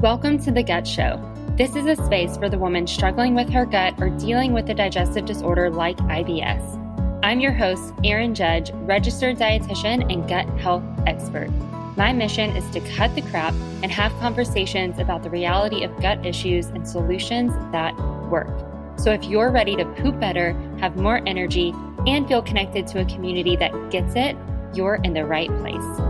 Welcome to The Gut Show. This is a space for the woman struggling with her gut or dealing with a digestive disorder like IBS. I'm your host, Erin Judge, registered dietitian and gut health expert. My mission is to cut the crap and have conversations about the reality of gut issues and solutions that work. So if you're ready to poop better, have more energy, and feel connected to a community that gets it, you're in the right place.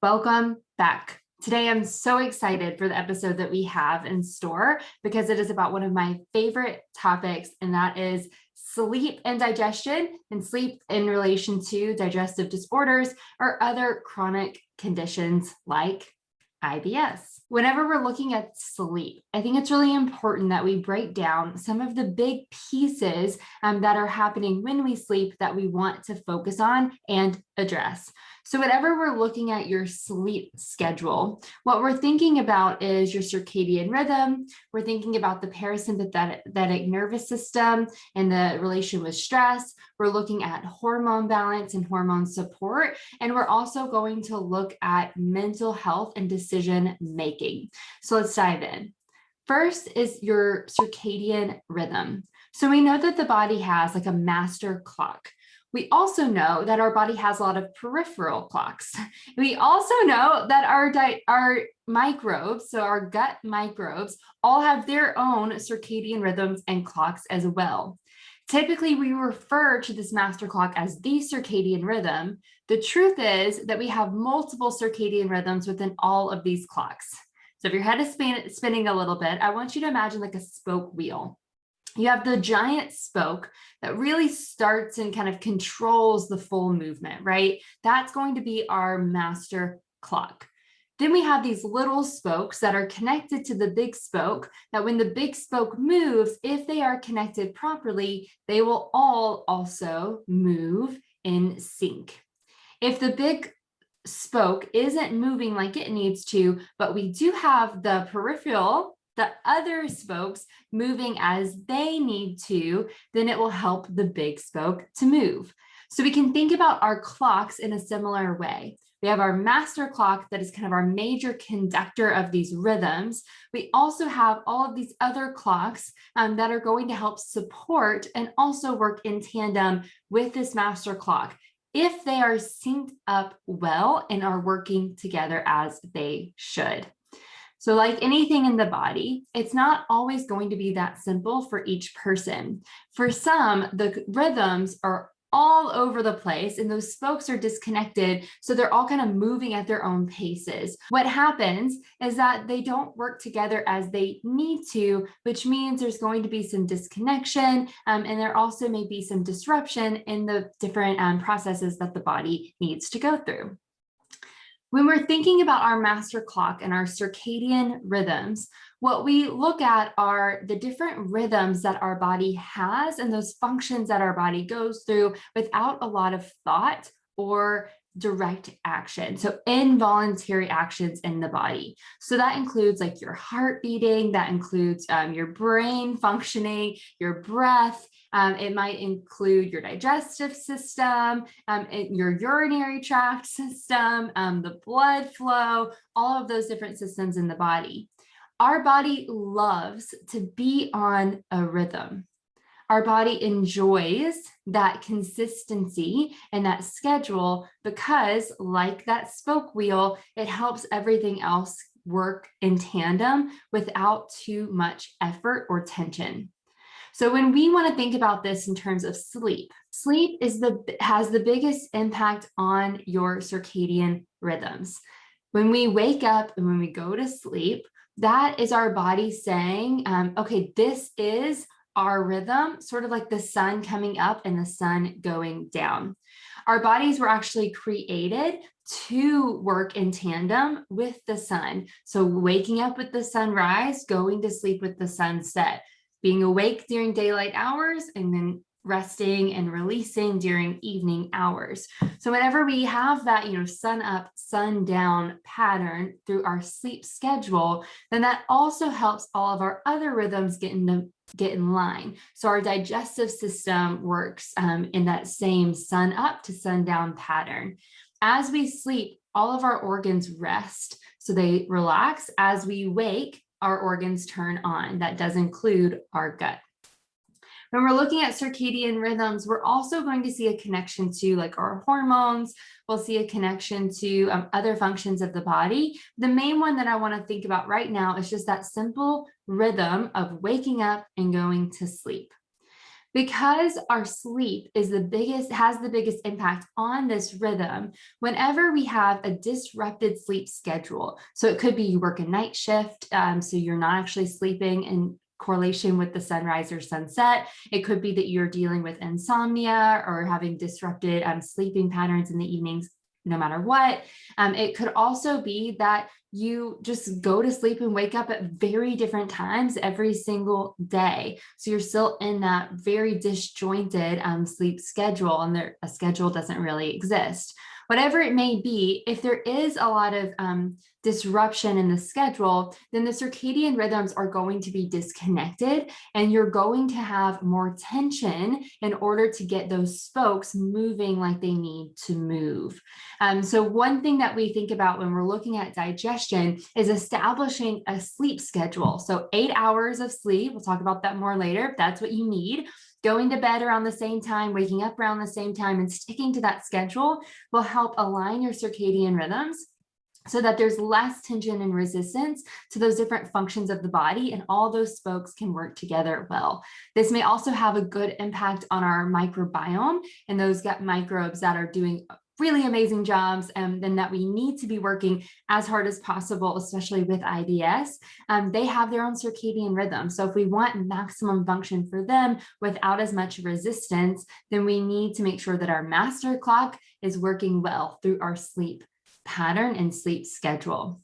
Welcome back. Today, I'm so excited for the episode that we have in store because it is about one of my favorite topics, and that is sleep and digestion, and sleep in relation to digestive disorders or other chronic conditions like IBS. Whenever we're looking at sleep, I think it's really important that we break down some of the big pieces that are happening when we sleep that we want to focus on and address. So whenever we're looking at your sleep schedule, what we're thinking about is your circadian rhythm. We're thinking about the parasympathetic nervous system and the relation with stress. We're looking at hormone balance and hormone support. And we're also going to look at mental health and decision making. So let's dive in. First is your circadian rhythm. So we know that the body has like a master clock. We also know that our body has a lot of peripheral clocks. We also know that our microbes, so our gut microbes, all have their own circadian rhythms and clocks as well. Typically, we refer to this master clock as the circadian rhythm. The truth is that we have multiple circadian rhythms within all of these clocks. So if your head is spinning a little bit, I want you to imagine like a spoke wheel. You have the giant spoke that really starts and kind of controls the full movement, right? That's going to be our master clock. Then we have these little spokes that are connected to the big spoke, that when the big spoke moves, if they are connected properly, they will all also move in sync. If the big spoke isn't moving like it needs to, but we do have the peripheral, the other spokes moving as they need to, then it will help the big spoke to move. So we can think about our clocks in a similar way. We have our master clock that is kind of our major conductor of these rhythms. We also have all of these other clocks that are going to help support and also work in tandem with this master clock if they are synced up well and are working together as they should. So like anything in the body, it's not always going to be that simple for each person. For some, the rhythms are all over the place and those spokes are disconnected, so they're all kind of moving at their own paces. What happens is that they don't work together as they need to, which means there's going to be some disconnection, and there also may be some disruption in the different processes that the body needs to go through. When we're thinking about our master clock and our circadian rhythms, what we look at are the different rhythms that our body has and those functions that our body goes through without a lot of thought or direct action. So involuntary actions in the body. So that includes like your heart beating, that includes your brain functioning, your breath. It might include your digestive system, your urinary tract system, the blood flow, all of those different systems in the body. Our body loves to be on a rhythm. Our body enjoys that consistency and that schedule because, like that spoke wheel, it helps everything else work in tandem without too much effort or tension. So when we want to think about this in terms of sleep, sleep has the biggest impact on your circadian rhythms. When we wake up and when we go to sleep, that is our body saying, okay, this is our rhythm, sort of like the sun coming up and the sun going down. Our bodies were actually created to work in tandem with the sun. So waking up with the sunrise, going to sleep with the sunset, being awake during daylight hours, and then resting and releasing during evening hours. So whenever we have that, sun up, sun down pattern through our sleep schedule, then that also helps all of our other rhythms get in line. So our digestive system works in that same sun up to sun down pattern. As we sleep, all of our organs rest. So they relax. As we wake, our organs turn on. That does include our gut. When we're looking at circadian rhythms, we're also going to see a connection to like our hormones. We'll see a connection to other functions of the body. The main one that I want to think about right now is just that simple rhythm of waking up and going to sleep. Because our sleep has the biggest impact on this rhythm, whenever we have a disrupted sleep schedule, so it could be you work a night shift, so you're not actually sleeping in correlation with the sunrise or sunset. It could be that you're dealing with insomnia or having disrupted sleeping patterns in the evenings, no matter what. It could also be that you just go to sleep and wake up at very different times every single day. So you're still in that very disjointed sleep schedule, and a schedule doesn't really exist. Whatever it may be, if there is a lot of disruption in the schedule, then the circadian rhythms are going to be disconnected, and you're going to have more tension in order to get those spokes moving like they need to move. So one thing that we think about when we're looking at digestion is establishing a sleep schedule. So 8 hours of sleep, we'll talk about that more later, if that's what you need. Going to bed around the same time, waking up around the same time, and sticking to that schedule will help align your circadian rhythms so that there's less tension and resistance to those different functions of the body, and all those spokes can work together well. This may also have a good impact on our microbiome and those gut microbes that are doing really amazing jobs, and that we need to be working as hard as possible, especially with IBS. They have their own circadian rhythm. So if we want maximum function for them without as much resistance, then we need to make sure that our master clock is working well through our sleep pattern and sleep schedule.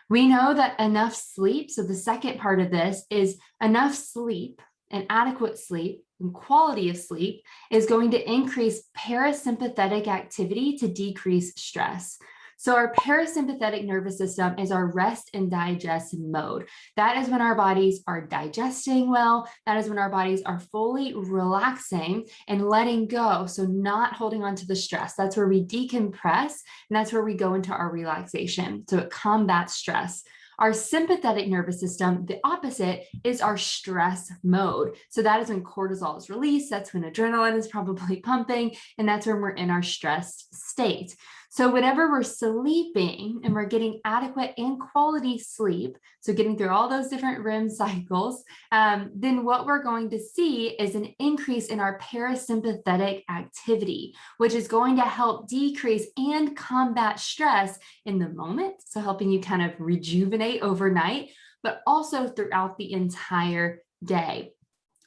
We know that enough sleep, so the second part of this is enough sleep and adequate sleep and quality of sleep is going to increase parasympathetic activity to decrease stress. So our parasympathetic nervous system is our rest and digest mode. That is when our bodies are digesting well. That is when our bodies are fully relaxing and letting go. So not holding on to the stress. That's where we decompress, and that's where we go into our relaxation. So it combats stress. Our sympathetic nervous system, the opposite, is our stress mode. So that is when cortisol is released. That's when adrenaline is probably pumping, and that's when we're in our stressed state. So whenever we're sleeping and we're getting adequate and quality sleep, so getting through all those different REM cycles, then what we're going to see is an increase in our parasympathetic activity, which is going to help decrease and combat stress in the moment. So helping you kind of rejuvenate overnight, but also throughout the entire day.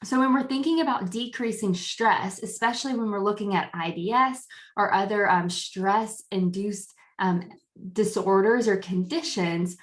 So when we're thinking about decreasing stress, especially when we're looking at IBS or other stress-induced disorders or conditions,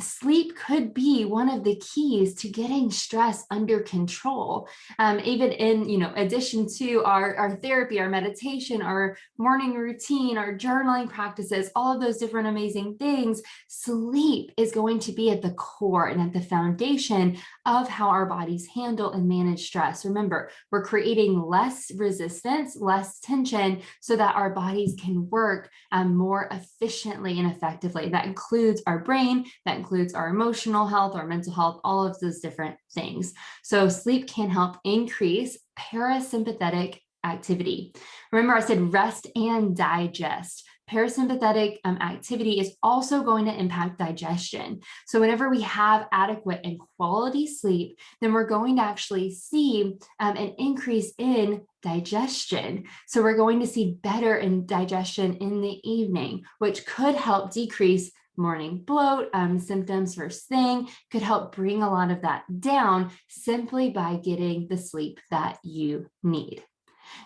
sleep could be one of the keys to getting stress under control. Even in, addition to our therapy, our meditation, our morning routine, our journaling practices, all of those different amazing things, sleep is going to be at the core and at the foundation of how our bodies handle and manage stress. Remember, we're creating less resistance, less tension, so that our bodies can work more efficiently and effectively. That includes our brain, that includes our emotional health, our mental health, all of those different things. So sleep can help increase parasympathetic activity. Remember, I said rest and digest. Parasympathetic activity is also going to impact digestion. So whenever we have adequate and quality sleep, then we're going to actually see an increase in digestion. So we're going to see better in digestion in the evening, which could help decrease morning bloat symptoms first thing, could help bring a lot of that down simply by getting the sleep that you need.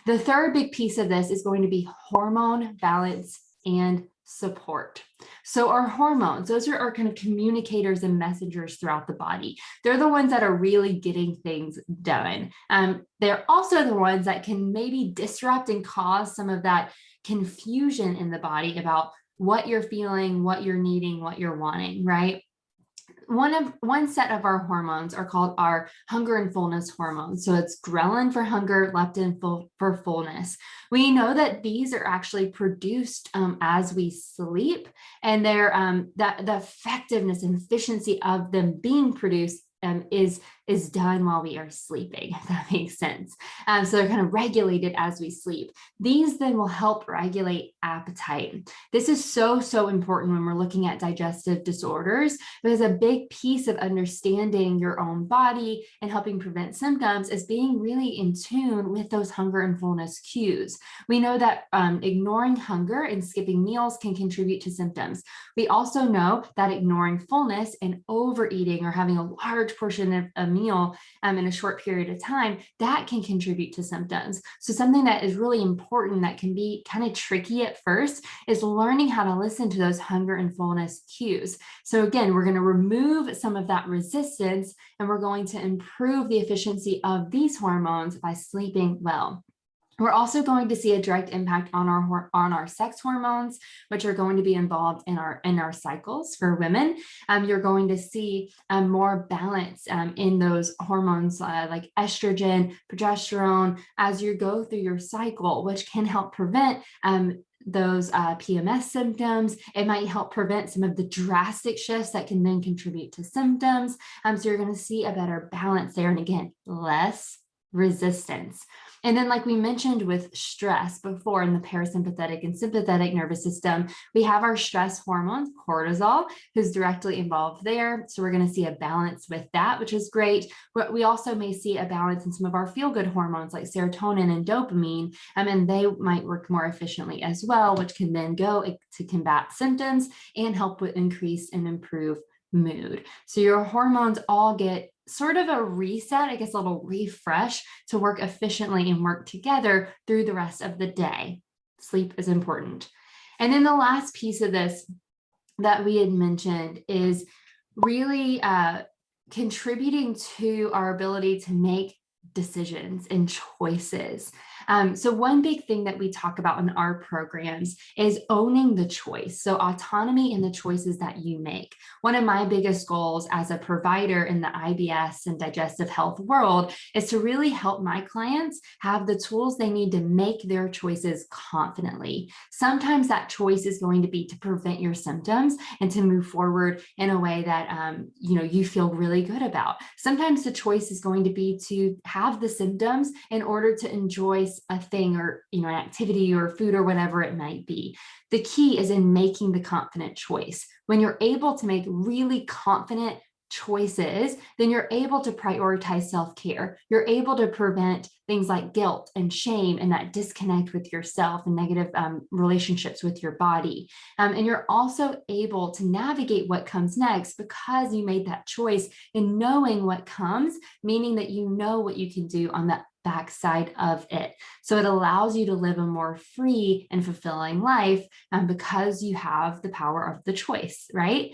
The third big piece of this is going to be hormone balance and support. So our hormones, those are our kind of communicators and messengers throughout the body. They're the ones that are really getting things done. They're also the ones that can maybe disrupt and cause some of that confusion in the body about what you're feeling, what you're needing, what you're wanting, right? one set of our hormones are called our hunger and fullness hormones. So it's ghrelin for hunger, leptin for fullness. We know that these are actually produced as we sleep, and they're that the effectiveness and efficiency of them being produced is done while we are sleeping, if that makes sense. So they're kind of regulated as we sleep. These then will help regulate appetite. This is so important when we're looking at digestive disorders, because a big piece of understanding your own body and helping prevent symptoms is being really in tune with those hunger and fullness cues. We know that ignoring hunger and skipping meals can contribute to symptoms. We also know that ignoring fullness and overeating or having a large portion of a meal in a short period of time, that can contribute to symptoms. So something that is really important that can be kind of tricky at first is learning how to listen to those hunger and fullness cues. So again, we're going to remove some of that resistance, and we're going to improve the efficiency of these hormones by sleeping well. We're also going to see a direct impact on our sex hormones, which are going to be involved in our cycles for women. You're going to see more balance in those hormones like estrogen, progesterone, as you go through your cycle, which can help prevent those PMS symptoms. It might help prevent some of the drastic shifts that can then contribute to symptoms. So you're going to see a better balance there. And again, less resistance. And then, like we mentioned with stress before in the parasympathetic and sympathetic nervous system, we have our stress hormone, cortisol, who's directly involved there. So we're going to see a balance with that, which is great. But we also may see a balance in some of our feel-good hormones like serotonin and dopamine, and they might work more efficiently as well, which can then go to combat symptoms and help with increase and improve mood. So your hormones all get sort of a reset, I guess a little refresh to work efficiently and work together through the rest of the day. Sleep is important. And then the last piece of this that we had mentioned is really contributing to our ability to make decisions and choices. So one big thing that we talk about in our programs is owning the choice. So autonomy in the choices that you make. One of my biggest goals as a provider in the IBS and digestive health world is to really help my clients have the tools they need to make their choices confidently. Sometimes that choice is going to be to prevent your symptoms and to move forward in a way that you feel really good about. Sometimes the choice is going to be to have the symptoms in order to enjoy a thing or an activity or food or whatever it might be. The key is in making the confident choice. When you're able to make really confident choices, then you're able to prioritize self-care. You're able to prevent things like guilt and shame and that disconnect with yourself and negative relationships with your body. And you're also able to navigate what comes next because you made that choice in knowing what comes, meaning that you know what you can do on the backside of it. So it allows you to live a more free and fulfilling life because you have the power of the choice, right?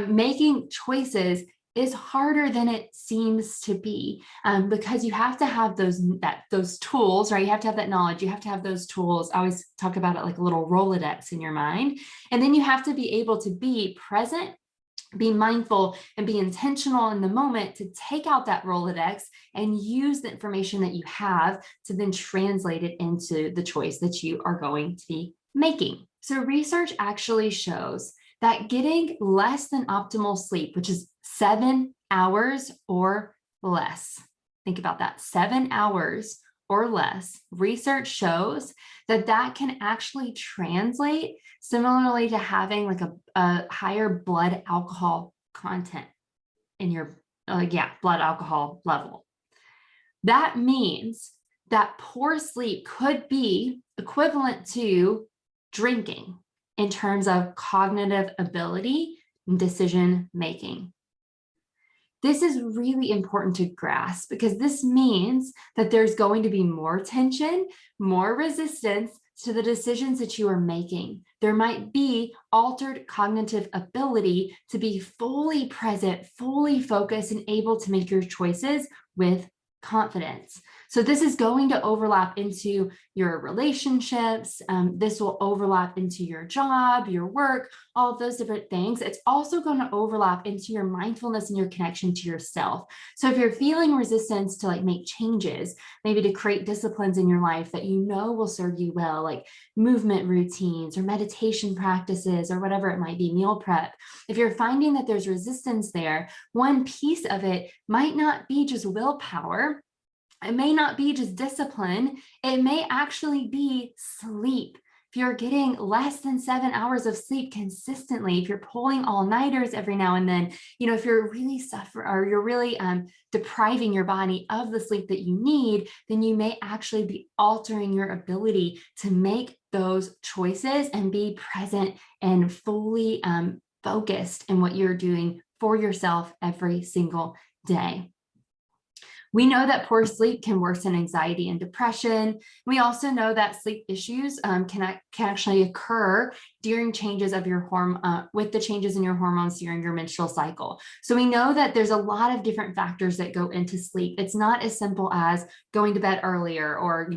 Making choices is harder than it seems to be because you have to have those tools, right? You have to have that knowledge. You have to have those tools. I always talk about it like a little Rolodex in your mind. And then you have to be able to be present, be mindful, and be intentional in the moment to take out that Rolodex and use the information that you have to then translate it into the choice that you are going to be making. So research actually shows that getting less than optimal sleep, which is 7 hours or less, think about that, 7 hours or less, research shows that can actually translate similarly to having like a higher blood alcohol content in your blood alcohol level. That means that poor sleep could be equivalent to drinking in terms of cognitive ability and decision making. This is really important to grasp because this means that there's going to be more tension, more resistance to the decisions that you are making. There might be altered cognitive ability to be fully present, fully focused, and able to make your choices with confidence. So this is going to overlap into your relationships. This will overlap into your job, your work, all of those different things. It's also going to overlap into your mindfulness and your connection to yourself. So if you're feeling resistance to like make changes, maybe to create disciplines in your life that you know will serve you well, like movement routines or meditation practices or whatever it might be, meal prep. If you're finding that there's resistance there, one piece of it might not be just willpower. It may not be just discipline. It may actually be sleep. If you're getting less than 7 hours of sleep consistently, if you're pulling all-nighters every now and then, if you're really you're really depriving your body of the sleep that you need, then you may actually be altering your ability to make those choices and be present and fully focused in what you're doing for yourself every single day. We know that poor sleep can worsen anxiety and depression. We also know that sleep issues can actually occur during changes of your with the changes in your hormones during your menstrual cycle. So we know that there's a lot of different factors that go into sleep. It's not as simple as going to bed earlier or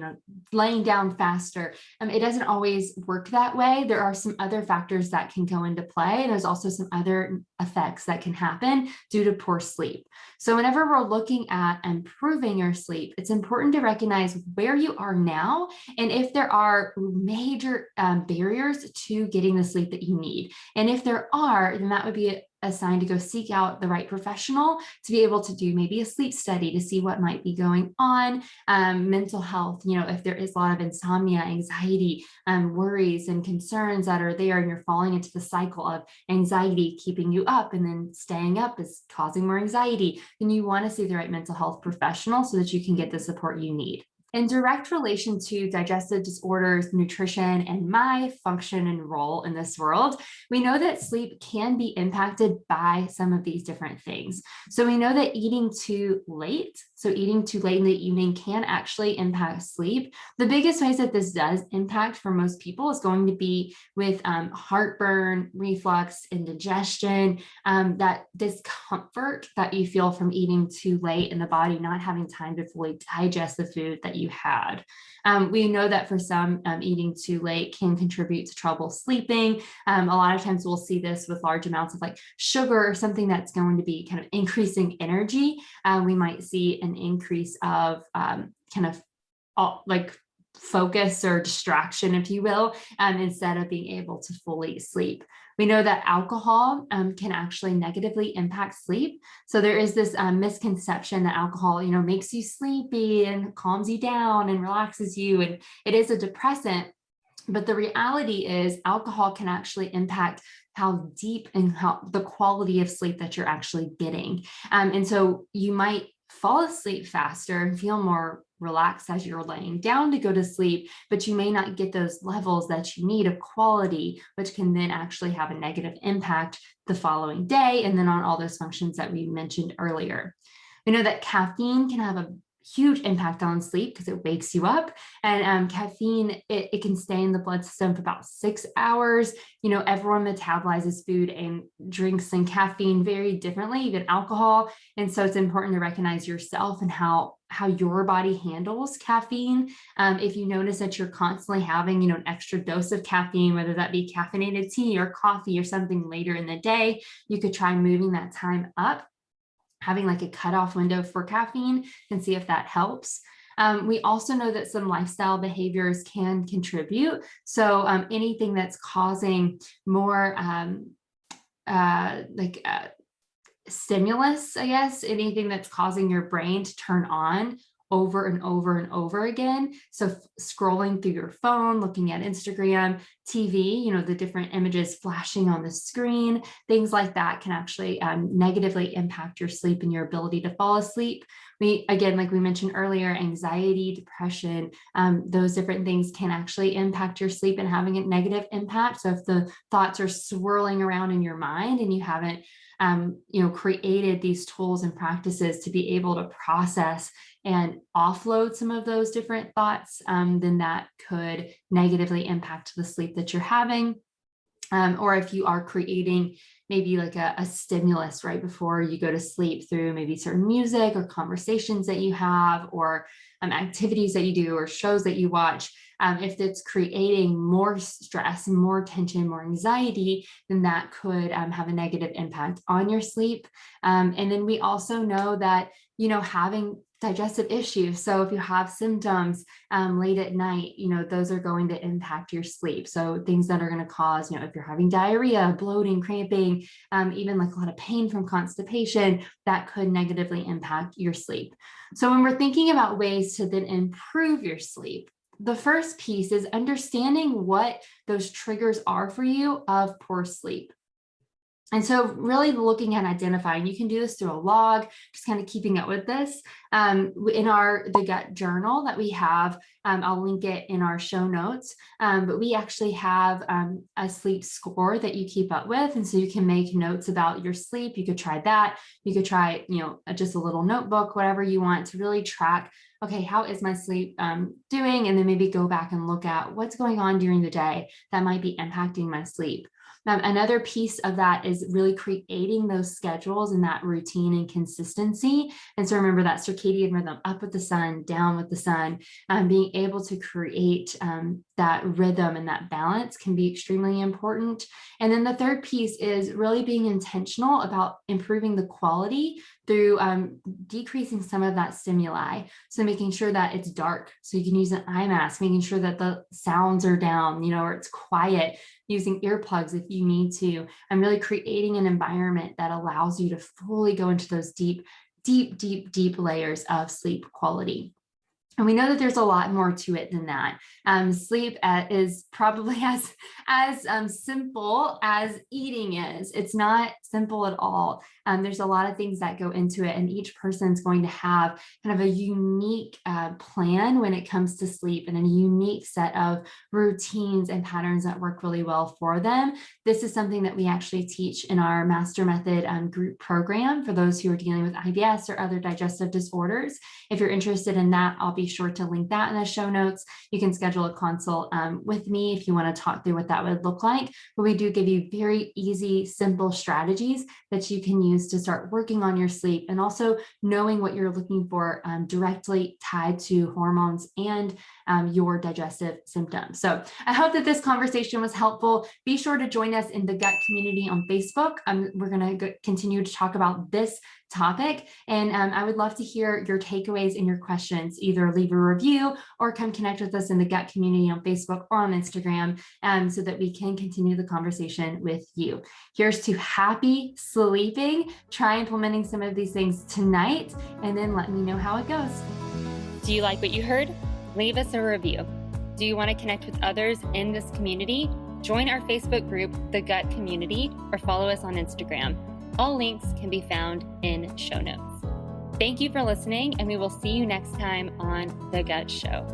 laying down faster. It doesn't always work that way. There are some other factors that can go into play. There's also some other effects that can happen due to poor sleep. So whenever we're looking at improving your sleep, it's important to recognize where you are now and if there are major barriers to getting the sleep that you need. And if there are, then that would be a sign to go seek out the right professional to be able to do maybe a sleep study to see what might be going on. Mental health, if there is a lot of insomnia, anxiety, worries and concerns that are there, and you're falling into the cycle of anxiety keeping you up and then staying up is causing more anxiety, then you want to see the right mental health professional so that you can get the support you need. In direct relation to digestive disorders, nutrition, and my function and role in this world, we know that sleep can be impacted by some of these different things. So we know that eating too late in the evening can actually impact sleep. The biggest ways that this does impact for most people is going to be with heartburn, reflux, indigestion, that discomfort that you feel from eating too late and the body not having time to fully digest the food that you had. We know that for some, eating too late can contribute to trouble sleeping. A lot of times we'll see this with large amounts of like sugar or something that's going to be kind of increasing energy. We might see an increase of like focus or distraction, if you will, instead of being able to fully sleep. We know that alcohol can actually negatively impact sleep. So there is this misconception that alcohol, makes you sleepy and calms you down and relaxes you. And it is a depressant. But the reality is alcohol can actually impact how deep and how the quality of sleep that you're actually getting. And so you might fall asleep faster and feel more relaxed as you're laying down to go to sleep, but you may not get those levels that you need of quality, which can then actually have a negative impact the following day and then on all those functions that we mentioned earlier. We know that caffeine can have a huge impact on sleep because it wakes you up, and caffeine, it can stay in the blood system for about 6 hours. Everyone metabolizes food and drinks and caffeine very differently, even alcohol, and so it's important to recognize yourself and how your body handles caffeine. If you notice that you're constantly having an extra dose of caffeine, whether that be caffeinated tea or coffee or something later in the day, you could try moving that time up, having like a cutoff window for caffeine, and see if that helps. We also know that some lifestyle behaviors can contribute. So anything that's causing more stimulus, I guess, anything that's causing your brain to turn on over and over and over again. So scrolling through your phone, looking at Instagram, TV, the different images flashing on the screen, things like that can actually negatively impact your sleep and your ability to fall asleep. Again, like we mentioned earlier, anxiety, depression, those different things can actually impact your sleep and having a negative impact. So if the thoughts are swirling around in your mind and you haven't created these tools and practices to be able to process and offload some of those different thoughts, then that could negatively impact the sleep that you're having. Or if you are creating maybe like a stimulus right before you go to sleep through maybe certain music or conversations that you have, or activities that you do or shows that you watch, if it's creating more stress, more tension, more anxiety, then that could have a negative impact on your sleep. And then we also know that, having digestive issues. So if you have symptoms late at night, those are going to impact your sleep. So things that are going to cause, if you're having diarrhea, bloating, cramping, even like a lot of pain from constipation, that could negatively impact your sleep. So when we're thinking about ways to then improve your sleep, the first piece is understanding what those triggers are for you of poor sleep. And so really looking at identifying, you can do this through a log, just kind of keeping up with this. In the gut journal that we have, I'll link it in our show notes, but we actually have a sleep score that you keep up with. And so you can make notes about your sleep. You could try that. You could try, just a little notebook, whatever you want to really track, okay, how is my sleep doing? And then maybe go back and look at what's going on during the day that might be impacting my sleep. Another piece of that is really creating those schedules and that routine and consistency. And so remember that circadian rhythm, up with the sun, down with the sun, being able to create that rhythm and that balance can be extremely important. And then the third piece is really being intentional about improving the quality through decreasing some of that stimuli. So making sure that it's dark, so you can use an eye mask, making sure that the sounds are down, or it's quiet, using earplugs if you need to, and really creating an environment that allows you to fully go into those deep layers of sleep quality. And we know that there's a lot more to it than that. Sleep is probably as simple as eating is. It's not simple at all. There's a lot of things that go into it, and each person's going to have kind of a unique plan when it comes to sleep, and a unique set of routines and patterns that work really well for them. This is something that we actually teach in our Master Method group program for those who are dealing with IBS or other digestive disorders. If you're interested in that, I'll be sure to link that in the show notes. You can schedule a consult with me if you want to talk through what that would look like. But we do give you very easy, simple strategies that you can use to start working on your sleep, and also knowing what you're looking for directly tied to hormones and your digestive symptoms. So I hope that this conversation was helpful. Be sure to join us in the gut community on Facebook. We're going to continue to talk about this topic, and I would love to hear your takeaways and your questions. Either leave a review or come connect with us in the gut community on Facebook or on Instagram, so that we can continue the conversation with you. Here's to happy sleeping. Try implementing some of these things tonight, and then let me know how it goes. Do you like what you heard? Leave us a review. Do you want to connect with others in this community? Join our Facebook group, The Gut Community, or follow us on Instagram. All links can be found in show notes. Thank you for listening, and we will see you next time on The Gut Show.